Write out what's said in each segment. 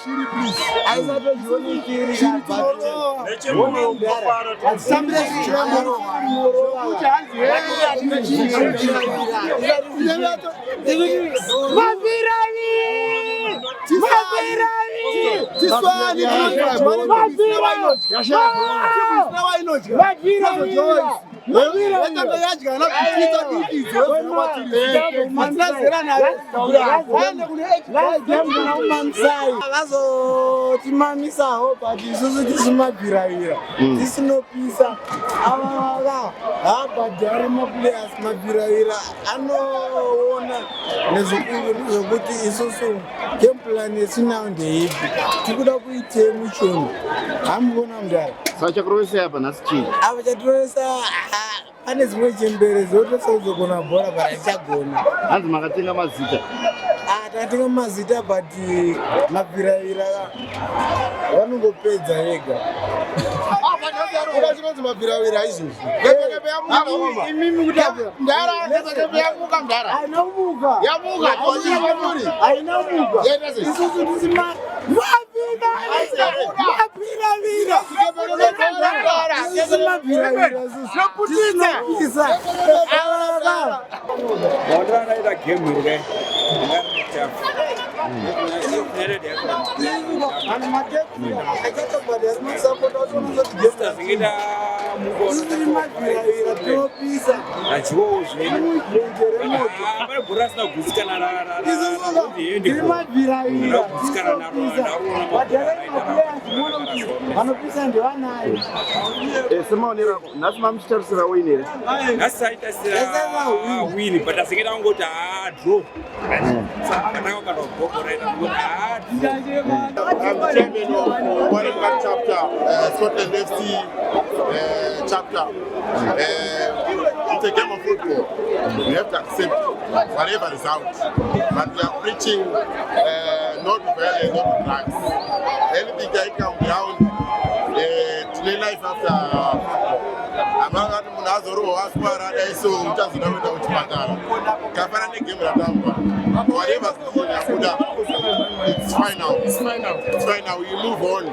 shiri please. Aisatozvioni shiri timamisawo but isusu tisimabhiravira tisinopisa avava habhadhari maplayers mabhiravira anoona nezvokuti isusu gameplan yesinayo ndeipi tikuda kuitei mushoni hambona mudara sachakurovesa apa nhasi chii apa chatirovesa pane zvimwe chembere zotosazogona bhora but hatichagona hanzi makatenga mazita takatenga mazita but mabhiravira vanongopedza vega chinonzi mabhiravira izvozvi isusu tisima vanopisa ndevanayo semaonera nhasi mamuchitarisira wini here nhasi taitarisira wini but asingeda kungoti draw akatanga kukanda kubhokoraita kungoti I'm chairman of Warringah chapter, Scotland FC chapter. It's a game of football. We have to accept whatever is out. But we are preaching not to violence, not to drugs. Anything that can be out, today life after amanga munhu azorohwa aswara dai so uchazoda kuenda kuchipatara kafana negame ratamba whatever yabuda it's fine now. It's fine now. We move on.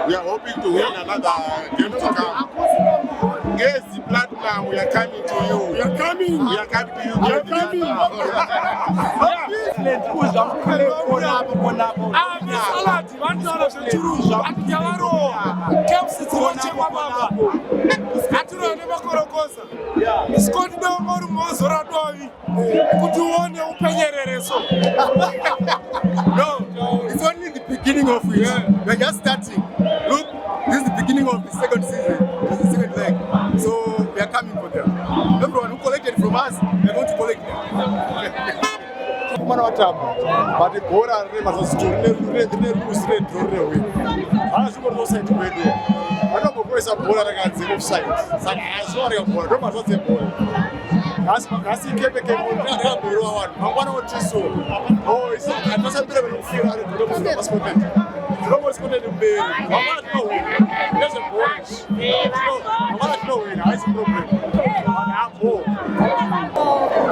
We are hoping to win another game to come. Yes, the platinum, we are coming to you. We are coming. We are coming to you. We are coming. No, it's only the beginning of it. We're just starting. Look, this is the beginning of the second season. This is the second leg. So we are coming for them. Everyone who collected from us, we're going to collect them. But the Bora Rivers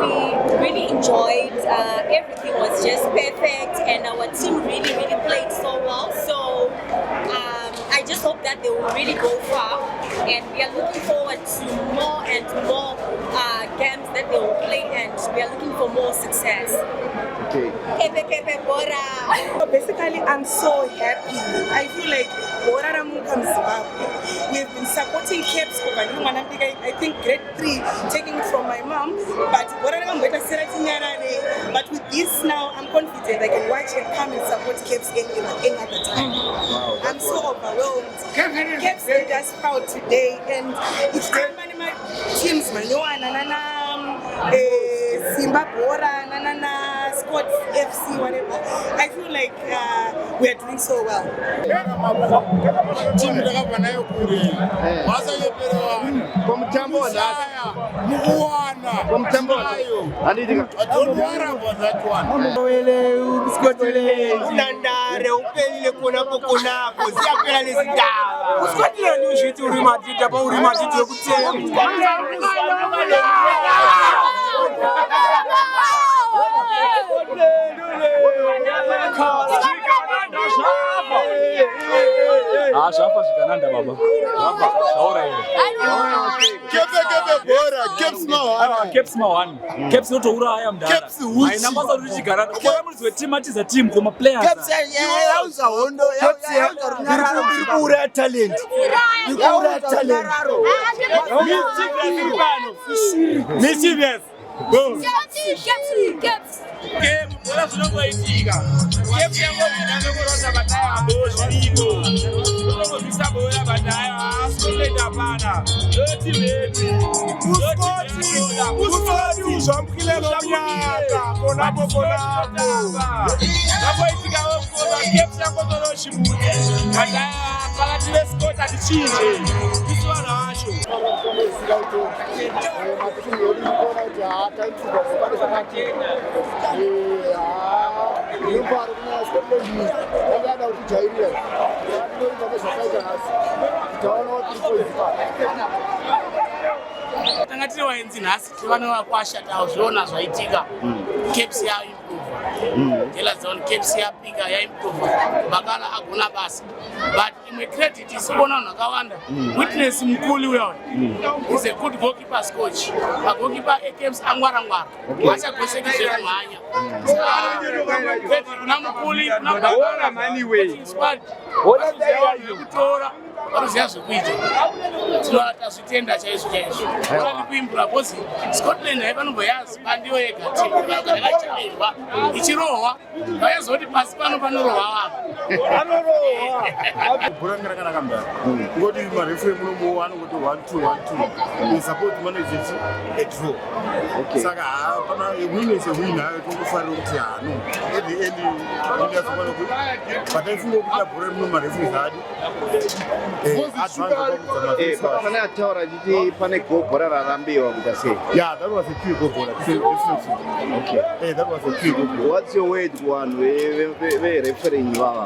we really enjoyed. Everything was just perfect, and our team really played so well. So I just hope that they will really go far, and we are looking forward to more and more games that they will play, and we are looking for more success. Okay. Basically, I'm so happy. I feel like Bora Ramuka Zimbabwe. We have been supporting Cape Scope. I think grade 3, taking it from my mom. But with this now, I'm confident I can watch and come and support Cape any other time. Wow, I'm so overwhelmed. Cape Scope just proud today, and it's my teams, Simba Bora, Nanana, Scott FC, whatever. I feel like we are doing so well. Cause Zvafa zvikananda baba. Zvafa zvaura here. Caps ma1. Caps notouraya mudhara. Haina basa kuti chigaranda. Ukaona munhu wetimu atiza team koma players. Caps yauza hondo. Caps iri talent. Mischievous. Caps. Game, bora zvinongoitika. Caps yangovina nokuronda badaya zviripo. Unongovisa bora badaya asinoenda pana. Doti vedu. Uskoti uzvambukile nomnyaka. Konapo. Zvangoitika wekova. Caps yangotoroshimuti. Badaya pakati veskoti atichinje. Isu vanhu vacho. Tanga tiri waenzi nhasi tivana vakwashatawo zviona zvaitika. Caps yaimprova ndelazaoni Caps yapika yaimprova Bakala agona basa but imwe credit isikuona vanhu vakawanda. Witness mukuli uyo is a good goalkeeper coach. Magoalkeeper eCaps angwara achagosekizve kumhanya credit kuna mukuli kuna Bakala vekutora varuziva zvekuita. Tinotazvitenda chaizvo vari kuimbura bhozi Scotland haipanomboyazi pandiyo yega timu yakaichairwa ichirohwa vayazoti pasi pano panorohwa vanhu. Bhora rakanaka mudhara ngoti mareferi munomo anongoti 1-2 support management a draw. Saka pana win is a win. Hayo tokufarira kuti no at the end ndiyazofana kuti pataifunga kuti bhora muno mareferi zadi pane ataura achiti pane gobhora rarambiwa kuita sei? Yeah, that was a pure gobhora. Okay. That was a pure gobhora. What's your word kuvanhu vereferengi vava?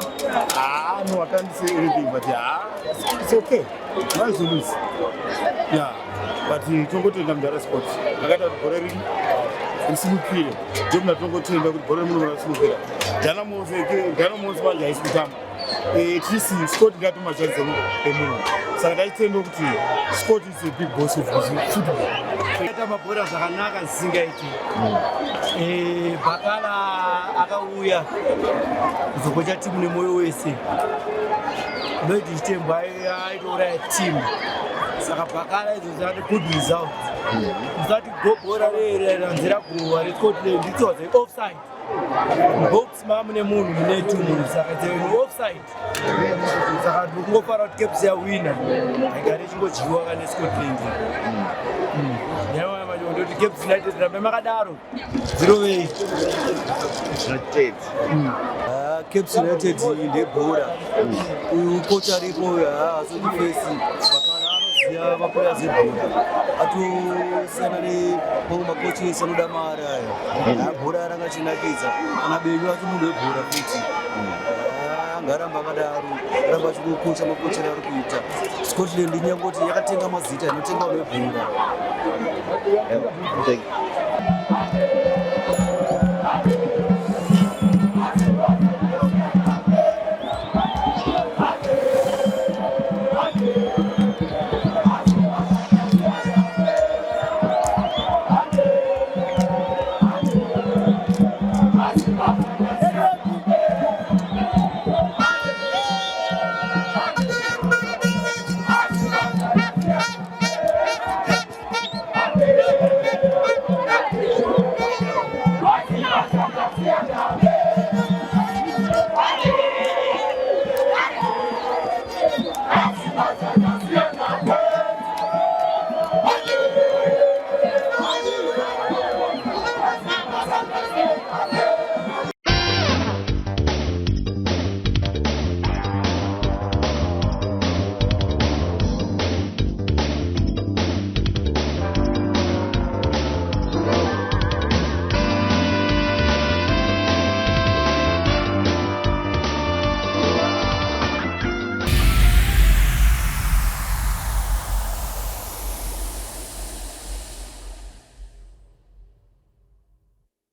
No, I can't say anything, but it's okay. Why is it lose? Yeah, but tongotenda mudhara sports. Akati kuti bhora riri risimukire. Ndopina tongotenda kuti bhora muno rasimukira. Jana mose manje haisi kutamba. At least Scott got much as a moon. So I tell you that Scott is a big boss of football. Mabhora zvakanaka zisingaiti. Bakala akauya kuzokocha timu nemoyo wese. Noti chitembo aitouraya timu. Saka Bakala izozvati good result. Usati gobhora ranzira guruva reScotland it was an offside. Box mune munhu mune tumunhu saka dzeni offside. Saka ndikungofara kuti Caps yawina haigari ichingodyiwa kana Scotland. Nyama macho ndoti Caps United rambe makadaro 0-8. Caps United ndebhora. Uyu kocha aripo asoti face ya maplayers ebhora atosiyana nemamwe makochisi anoda mari aya. Bhora rakachinakidza kana benyu acho munhu webhora futi angaramba akadaro ramba achikokocha makochero ari kuita. Scotland inyangoti yakatenga mazita inotenga webhora.